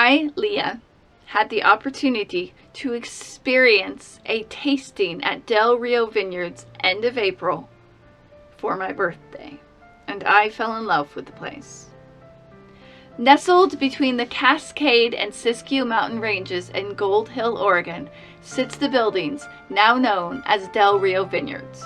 I, Leah, had the opportunity to experience a tasting at Del Rio Vineyards end of April for my birthday, and I fell in love with the place. Nestled between the Cascade and Siskiyou mountain ranges in Gold Hill, Oregon, sits the buildings now known as Del Rio Vineyards.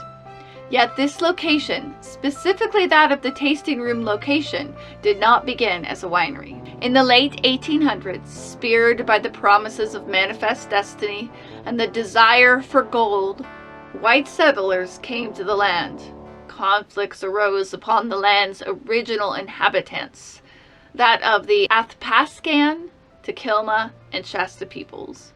Yet this location, specifically that of the tasting room location, did not begin as a winery. In the late 1800s, speared by the promises of manifest destiny and the desire for gold, white settlers came to the land. Conflicts arose upon the land's original inhabitants, that of the Athabascan, Tequila, and Shasta peoples.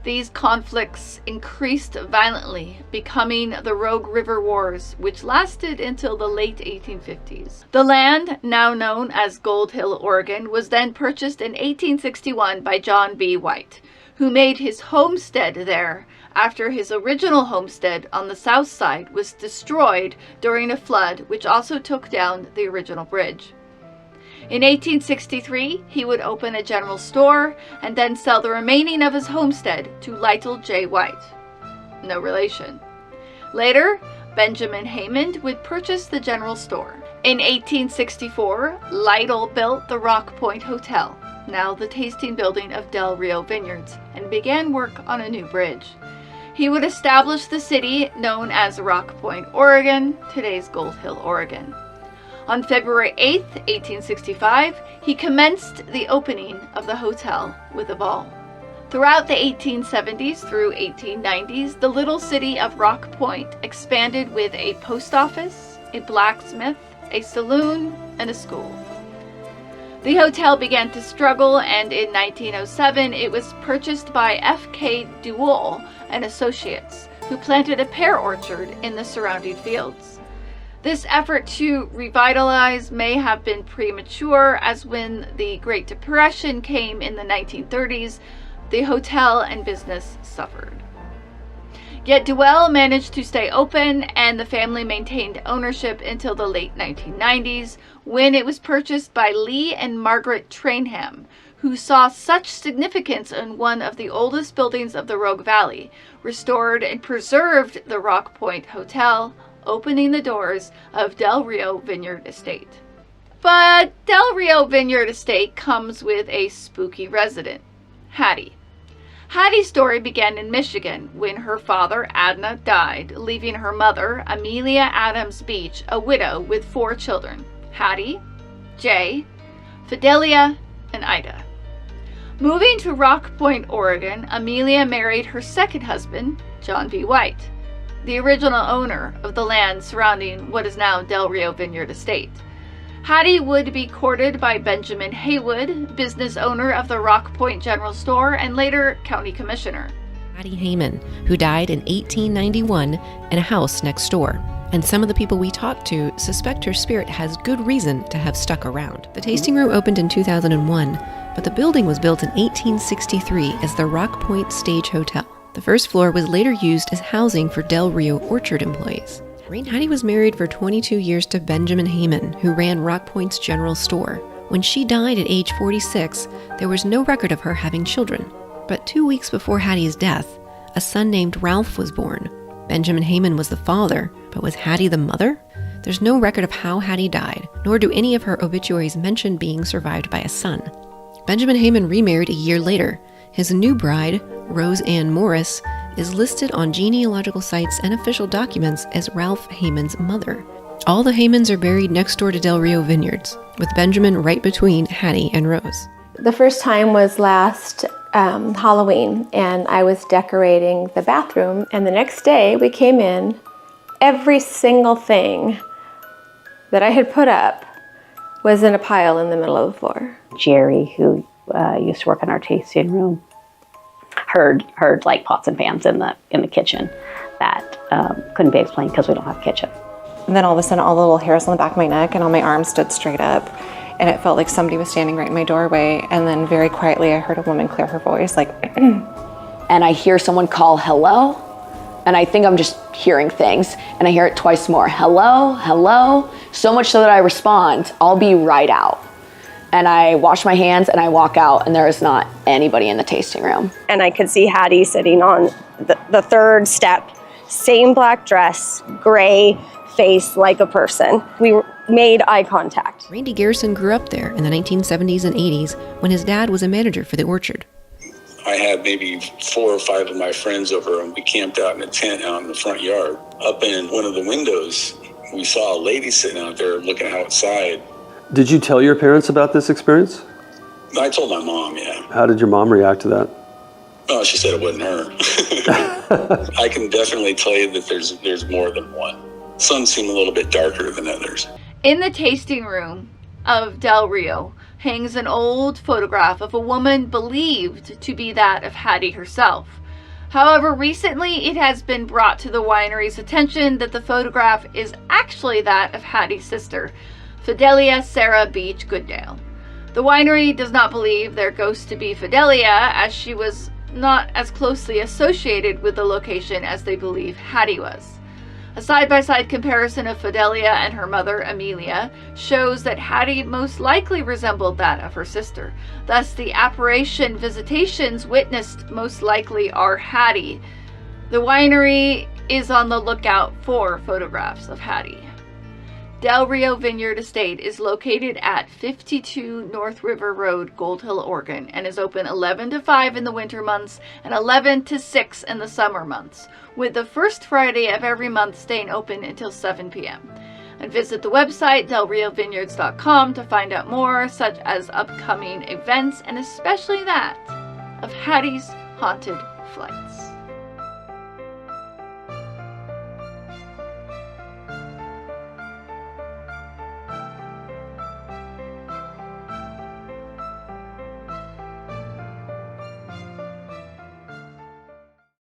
These conflicts increased violently, becoming the Rogue River Wars, which lasted until the late 1850s. The land, now known as Gold Hill, Oregon, was then purchased in 1861 by John B. White, who made his homestead there after his original homestead on the south side was destroyed during a flood which also took down the original bridge. In 1863, he would open a general store and then sell the remaining of his homestead to Lytle J. White. No relation. Later, Benjamin Haymond would purchase the general store. In 1864, Lytle built the Rock Point Hotel, now the tasting building of Del Rio Vineyards, and began work on a new bridge. He would establish the city known as Rock Point, Oregon, today's Gold Hill, Oregon. On February 8, 1865, he commenced the opening of the hotel with a ball. Throughout the 1870s through 1890s, the little city of Rock Point expanded with a post office, a blacksmith, a saloon, and a school. The hotel began to struggle, and in 1907 it was purchased by F.K. Duell and Associates, who planted a pear orchard in the surrounding fields. This effort to revitalize may have been premature, as when the Great Depression came in the 1930s, the hotel and business suffered. Yet Duell managed to stay open, and the family maintained ownership until the late 1990s, when it was purchased by Lee and Margaret Trainham, who saw such significance in one of the oldest buildings of the Rogue Valley, restored and preserved the Rock Point Hotel, opening the doors of Del Rio Vineyard Estate. But Del Rio Vineyard Estate comes with a spooky resident, Hattie. Hattie's story began in Michigan when her father, Adna, died, leaving her mother, Amelia Adams Beach, a widow with 4 children, Hattie, Jay, Fidelia, and Ida. Moving to Rock Point, Oregon, Amelia married her second husband, John B. White, the original owner of the land surrounding what is now Del Rio Vineyard Estate. Hattie would be courted by Benjamin Haywood, business owner of the Rock Point General Store and later county commissioner. Hattiehaymond, who died in 1891 in a house next door. And some of the people we talked to suspect her spirit has good reason to have stuck around. The tasting room opened in 2001, but the building was built in 1863 as the Rock Point Stage Hotel. The first floor was later used as housing for Del Rio Orchard employees. Hattie was married for 22 years to Benjamin Haymond, who ran Rock Point's general store. When she died at age 46, there was no record of her having children. But 2 weeks before Hattie's death, a son named Ralph was born. Benjamin Haymond was the father, but was Hattie the mother? There's no record of how Hattie died, nor do any of her obituaries mention being survived by a son. Benjamin Haymond remarried a year later. His new bride, Rose Ann Morris, is listed on genealogical sites and official documents as Ralph Haymond's mother. All the Haymonds are buried next door to Del Rio Vineyards, with Benjamin right between Hattie and Rose. The first time was last Halloween, and I was decorating the bathroom, and the next day we came in, every single thing that I had put up was in a pile in the middle of the floor. Jerry, who used to work in our tasting room, heard like pots and pans in the kitchen that couldn't be explained because we don't have a kitchen. And then all of a sudden, all the little hairs on the back of my neck and on my arms stood straight up, and it felt like somebody was standing right in my doorway. And then very quietly, I heard a woman clear her voice, like, and I hear someone call hello, and I think I'm just hearing things, and I hear it twice more, hello, hello, so much so that I respond, I'll be right out. and I wash my hands and I walk out, and there is not anybody in the tasting room. And I could see Hattie sitting on the third step, same black dress, gray face like a person. We made eye contact. Randy Garrison grew up there in the 1970s and 80s when his dad was a manager for the orchard. I had maybe 4 or 5 of my friends over, and we camped out in a tent out in the front yard. Up in one of the windows, we saw a lady sitting out there looking outside. Did you tell your parents about this experience? I told my mom, yeah. How did your mom react to that? Oh, she said it wasn't her. I can definitely tell you that there's more than one. Some seem a little bit darker than others. In the tasting room of Del Rio hangs an old photograph of a woman believed to be that of Hattie herself. However, recently it has been brought to the winery's attention that the photograph is actually that of Hattie's sister, Fidelia Sarah Beach Goodale. The winery does not believe their ghost to be Fidelia, as she was not as closely associated with the location as they believe Hattie was. A side-by-side comparison of Fidelia and her mother, Amelia, shows that Hattie most likely resembled that of her sister. Thus, the apparition visitations witnessed most likely are Hattie. The winery is on the lookout for photographs of Hattie. Del Rio Vineyard Estate is located at 52 North River Road, Gold Hill, Oregon, and is open 11 to 5 in the winter months and 11 to 6 in the summer months, with the first Friday of every month staying open until 7 p.m. And visit the website delriovineyards.com to find out more, such as upcoming events and especially that of Hattie's haunted flights.